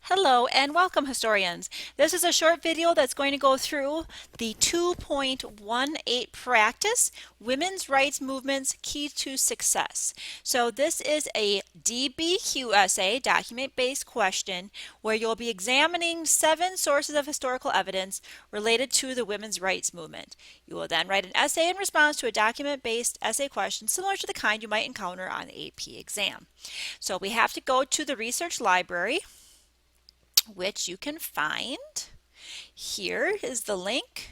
Hello and welcome, historians. This is a short video that's going to go through the 2.18 practice, Women's Rights Movements Key to Success. So this is a DBQ essay, document-based question, where you'll be examining 7 sources of historical evidence related to the women's rights movement. You will then write an essay in response to a document-based essay question similar to the kind you might encounter on the AP exam. So we have to go to the research library, which you can find. Here is the link,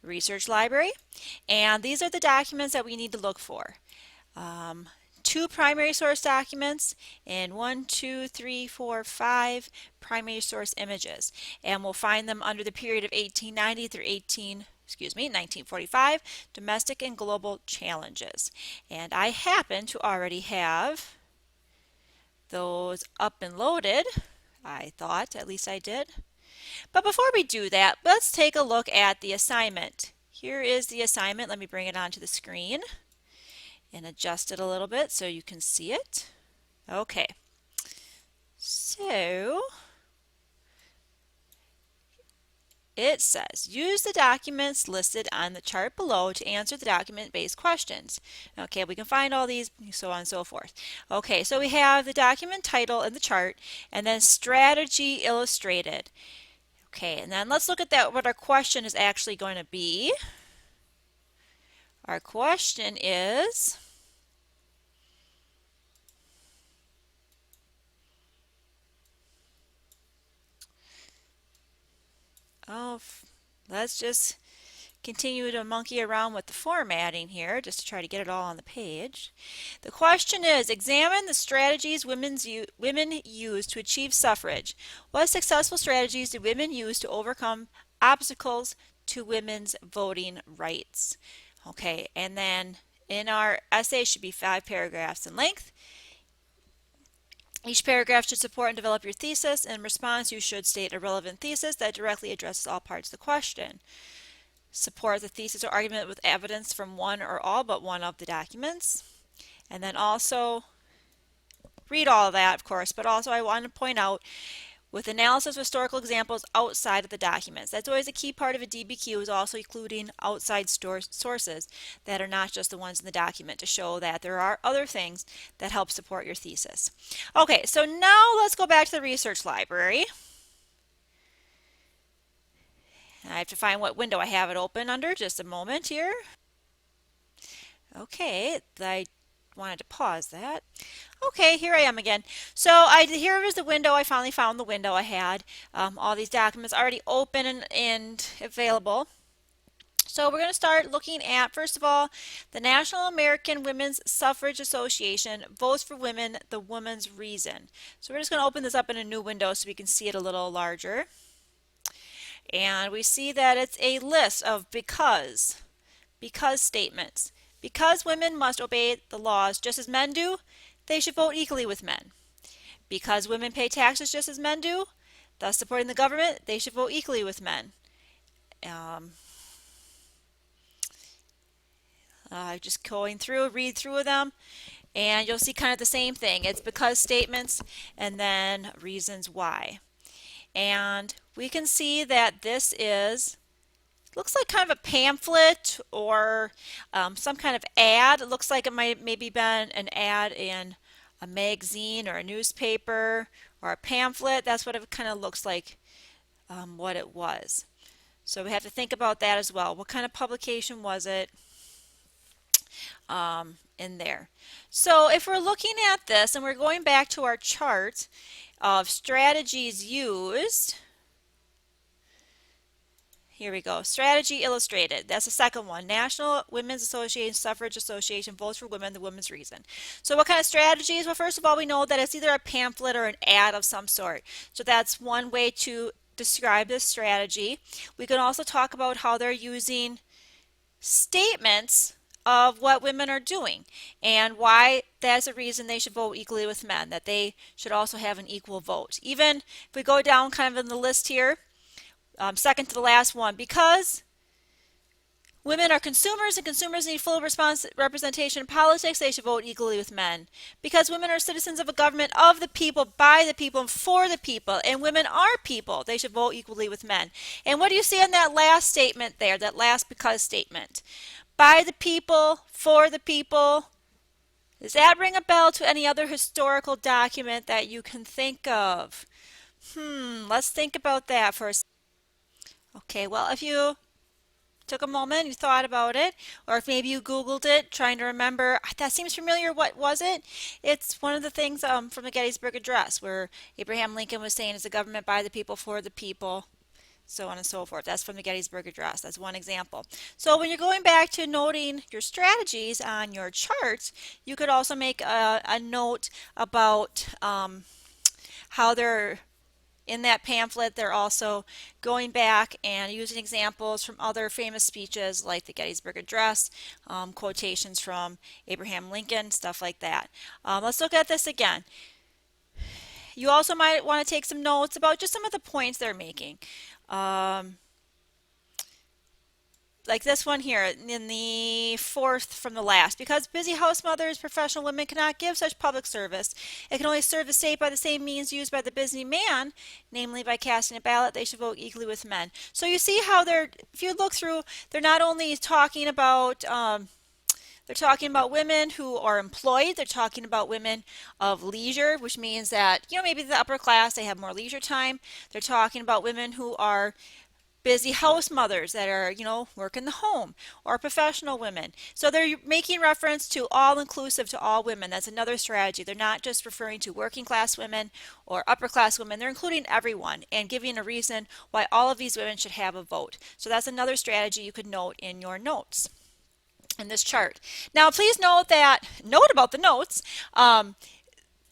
Research Library, and these are the documents that we need to look for. 2 primary source documents and 5 primary source images, and we'll find them under the period of 1890 through 1945, domestic and global challenges. And I happen to already have those up and loaded. I thought, at least I did. But before we do that, let's take a look at the assignment. Here is the assignment. Let me bring it onto the screen and adjust it a little bit so you can see it. Okay, so it says, use the documents listed on the chart below to answer the document-based questions. Okay, we can find all these, so on and so forth. Okay, so we have the document title in the chart, and then strategy illustrated. Okay, and then let's look at that, what our question is actually going to be. Our question is, let's just continue to monkey around with the formatting here just to try to get it all on the page. The question is, examine the strategies women use to achieve suffrage. What successful strategies did women use to overcome obstacles to women's voting rights? Okay, and then in our essay should be 5 paragraphs in length. Each paragraph should support and develop your thesis. In response, you should state a relevant thesis that directly addresses all parts of the question. Support the thesis or argument with evidence from one or all but one of the documents. And then also read all of that, of course, but also I want to point out with analysis of historical examples outside of the documents. That's always a key part of a DBQ, is also including outside sources that are not just the ones in the document, to show that there are other things that help support your thesis. Okay, so now let's go back to the research library. I have to find what window I have it open under, just a moment here. Okay, I wanted to pause that. Okay, here I am again. So here is the window. I finally found the window I had. All these documents already open and available. So we're going to start looking at, first of all, the National American Women's Suffrage Association Votes for Women, the Woman's Reason. So we're just going to open this up in a new window so we can see it a little larger. And we see that it's a list of because statements. Because women must obey the laws just as men do, they should vote equally with men. Because women pay taxes just as men do, thus supporting the government, they should vote equally with men. Just going through, read through them, and you'll see kind of the same thing. It's because statements and then reasons why. And we can see that this looks like kind of a pamphlet or some kind of ad. It looks like it might maybe been an ad in a magazine or a newspaper or a pamphlet. That's what it kind of looks like, what it was. So we have to think about that as well. What kind of publication was it in there? So if we're looking at this and we're going back to our chart of strategies used, here we go. Strategy illustrated. That's the second one. National Women's Association, Suffrage Association, Votes for Women, the Woman's Reason. So what kind of strategies? Well, first of all, we know that it's either a pamphlet or an ad of some sort. So that's one way to describe this strategy. We can also talk about how they're using statements of what women are doing and why that's a reason they should vote equally with men, that they should also have an equal vote. Even if we go down kind of in the list here, second to the last one, because Women are consumers, and consumers need full representation in politics. They should vote equally with men. Because women are citizens of a government of the people, by the people, and for the people. And women are people. They should vote equally with men. And what do you see in that last statement there, that last because statement? By the people, for the people. Does that ring a bell to any other historical document that you can think of? Let's think about that for a second. Okay, well, if you took a moment, you thought about it, or if maybe you Googled it, trying to remember, that seems familiar, what was it? It's one of the things from the Gettysburg Address where Abraham Lincoln was saying it's a government by the people, for the people, so on and so forth. That's from the Gettysburg Address. That's one example. So when you're going back to noting your strategies on your charts, you could also make a note about how they're in that pamphlet. They're also going back and using examples from other famous speeches like the Gettysburg Address, quotations from Abraham Lincoln, stuff like that. Let's look at this again. You also might want to take some notes about just some of the points they're making. Like this one here in the fourth from the last. Because busy house mothers, professional women cannot give such public service, it can only serve the state by the same means used by the busy man, namely by casting a ballot. They should vote equally with men. So you see how they're, if you look through, they're not only talking about they're talking about women who are employed. They're talking about women of leisure, which means that, maybe the upper class, they have more leisure time. They're talking about women who are busy house mothers that are, work in the home, or professional women. So they're making reference to all inclusive, to all women. That's another strategy. They're not just referring to working class women or upper class women. They're including everyone and giving a reason why all of these women should have a vote. So that's another strategy you could note in your notes in this chart. Now please note about the notes.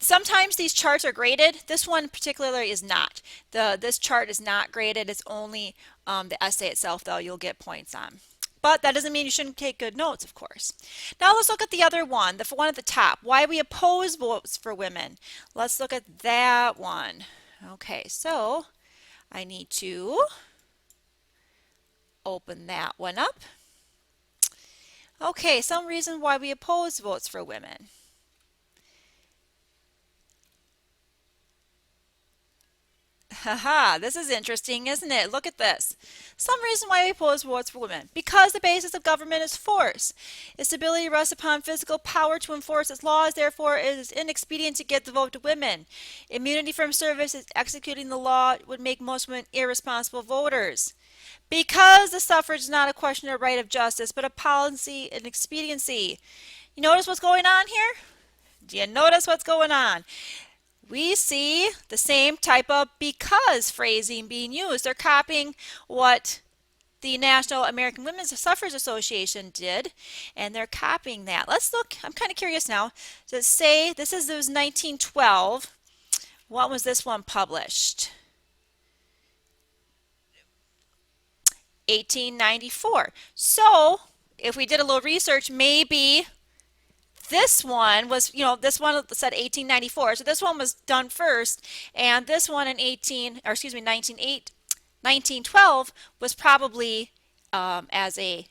Sometimes these charts are graded. This one particularly is not. This chart is not graded. It's only the essay itself, though, you'll get points on. But that doesn't mean you shouldn't take good notes, of course. Now let's look at the other one, the one at the top. Why we oppose votes for women. Let's look at that one. Okay, so I need to open that one up. Okay, some reason why we oppose votes for women. Haha, this is interesting, isn't it? Look at this. Some reason why we oppose votes for women. Because the basis of government is force. Its ability rests upon physical power to enforce its laws, therefore it is inexpedient to give the vote to women. Immunity from service is executing the law would make most women irresponsible voters. Because the suffrage is not a question of right of justice, but a policy and expediency. You notice what's going on here? Do you notice what's going on? We see the same type of because phrasing being used. They're copying what the National American Women's Suffrage Association did, and they're copying that. Let's look. I'm kind of curious now. Does it say this was 1912? What was this one published? 1894. So if we did a little research, maybe this one was, this one said 1894, so this one was done first, and this one in 1912 was probably as a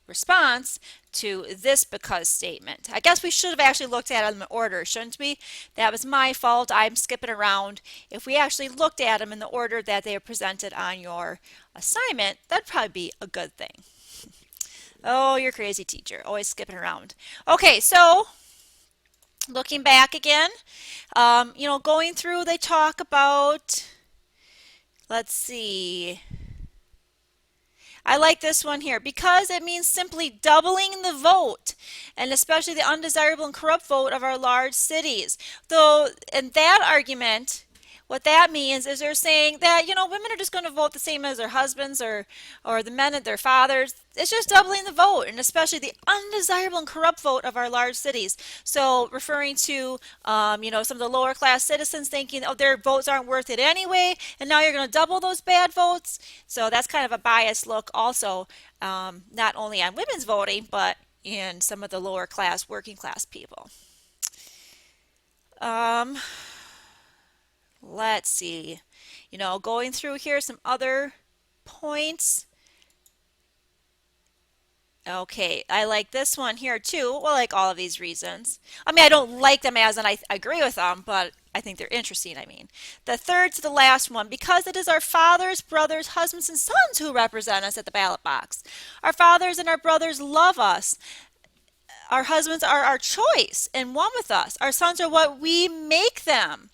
response to this because statement. I guess we should have actually looked at them in order, shouldn't we? That was my fault. I'm skipping around. If we actually looked at them in the order that they are presented on your assignment, that'd probably be a good thing. Oh, you're crazy, teacher. Always skipping around. Okay, so looking back again, going through, they talk about, let's see. I like this one here because it means simply doubling the vote, and especially the undesirable and corrupt vote of our large cities. Though, in that argument, what that means is they're saying that, women are just going to vote the same as their husbands or the men of their fathers. It's just doubling the vote, and especially the undesirable and corrupt vote of our large cities. So referring to, some of the lower class citizens thinking, oh, their votes aren't worth it anyway, and now you're going to double those bad votes. So that's kind of a biased look also, not only on women's voting, but in some of the lower class, working class people. Let's see, going through here some other points. Okay, I like this one here too. Well, I like all of these reasons. I mean, I don't like them as in I agree with them, but I think they're interesting. I mean, the third to the last one, because it is our fathers, brothers, husbands, and sons who represent us at the ballot box. Our fathers and our brothers love us. Our husbands are our choice and one with us. Our sons are what we make them.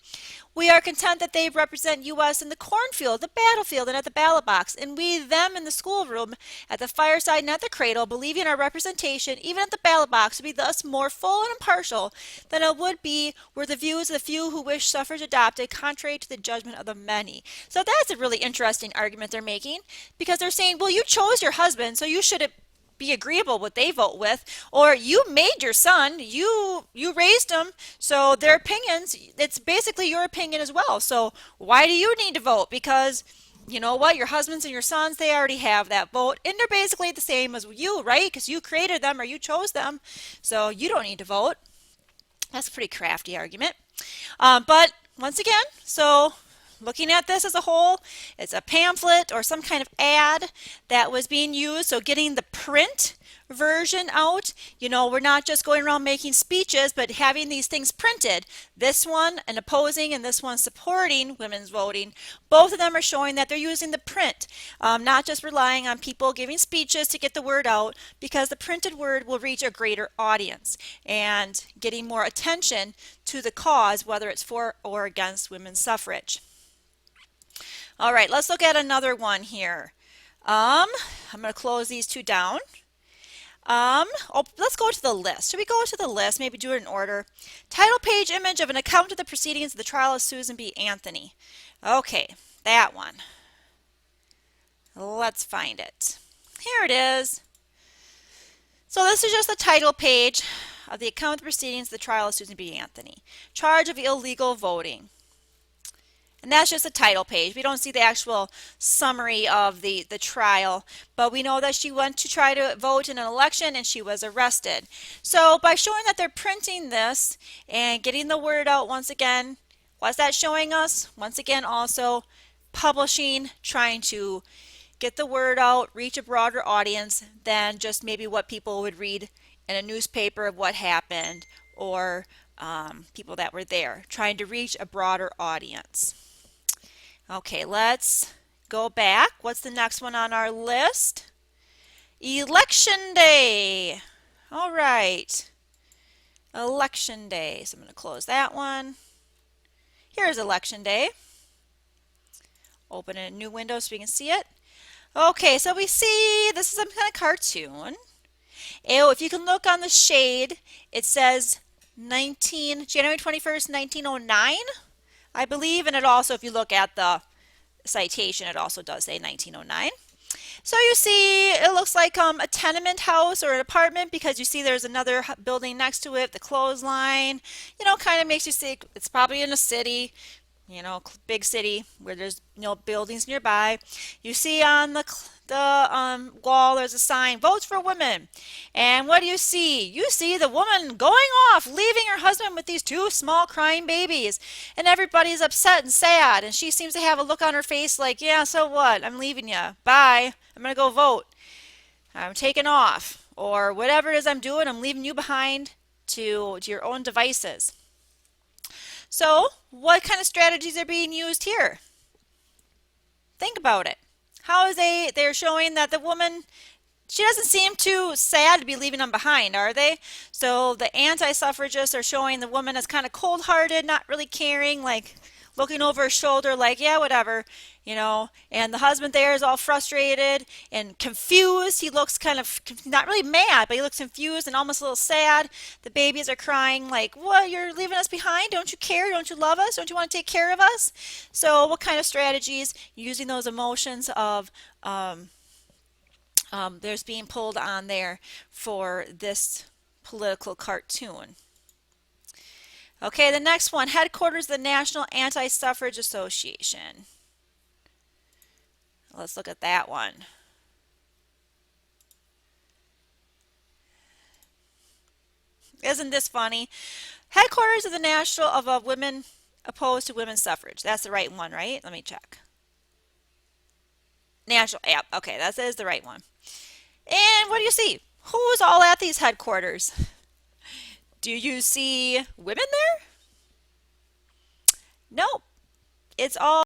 We are content that they represent us in the cornfield, the battlefield, and at the ballot box, and we them in the schoolroom, at the fireside, and at the cradle, believing our representation, even at the ballot box, to be thus more full and impartial than it would be were the views of the few who wish suffrage adopted, contrary to the judgment of the many. So that's a really interesting argument they're making, because they're saying, well, you chose your husband, so you should be agreeable what they vote with, or you made your son, you raised him, so their opinions, it's basically your opinion as well. So why do you need to vote? Because you know what, your husbands and your sons, they already have that vote, and they're basically the same as you, right? Because you created them or you chose them, so you don't need to vote. That's a pretty crafty argument. But once again, so looking at this as a whole, it's a pamphlet or some kind of ad that was being used. So getting the print version out, you know, we're not just going around making speeches, but having these things printed. This one and opposing and this one supporting women's voting. Both of them are showing that they're using the print, not just relying on people giving speeches to get the word out, because the printed word will reach a greater audience and getting more attention to the cause, whether it's for or against women's suffrage. All right, let's look at another one here. I'm going to close these two down. Let's go to the list. Should we go to the list? Maybe do it in order. Title page image of an account of the proceedings of the trial of Susan B. Anthony. Okay, that one. Let's find it. Here it is. So this is just the title page of the account of the proceedings of the trial of Susan B. Anthony. Charge of illegal voting. And that's just the title page. We don't see the actual summary of the trial, but we know that she went to try to vote in an election and she was arrested. So by showing that they're printing this and getting the word out once again, what's that showing us? Once again, also publishing, trying to get the word out, reach a broader audience than just maybe what people would read in a newspaper of what happened, or people that were there, trying to reach a broader audience. Okay, let's go back. What's the next one on our list? Election Day. All right. Election Day. So I'm going to close that one. Here's Election Day. Open a new window so we can see it. Okay, so we see this is some kind of cartoon. Oh, if you can look on the shade, it says January 21st, 1909. I believe, and it also, if you look at the citation, it also does say 1909. So you see, it looks like a tenement house or an apartment, because you see there's another building next to it, the clothesline. You know, kind of makes you think it's probably in a city, you know, big city where there's buildings nearby. You see on the wall there's a sign, votes for women. And what do you see? You see the woman going off, leaving her husband with these two small crying babies. And everybody's upset and sad. And she seems to have a look on her face like, yeah, so what? I'm leaving you. Bye. I'm going to go vote. I'm taking off. Or whatever it is I'm doing, I'm leaving you behind to your own devices. So what kind of strategies are being used here? Think about it. How is they're showing that the woman, she doesn't seem too sad to be leaving them behind, are they? So the anti-suffragists are showing the woman as kind of cold-hearted, not really caring, like looking over her shoulder like, yeah, whatever, you know. And the husband there is all frustrated and confused. He looks kind of not really mad, but he looks confused and almost a little sad. The babies are crying like, what, you're leaving us behind? Don't you care? Don't you love us? Don't you want to take care of us? So what kind of strategies, using those emotions of there's being pulled on there for this political cartoon. Okay, the next one, headquarters of the National Anti-Suffrage Association. Let's look at that one. Isn't this funny? Headquarters of the National of Women Opposed to Women's Suffrage. That's the right one, right? Let me check. National, yeah, okay, that is the right one. And what do you see? Who's all at these headquarters? Do you see women there? Nope. It's all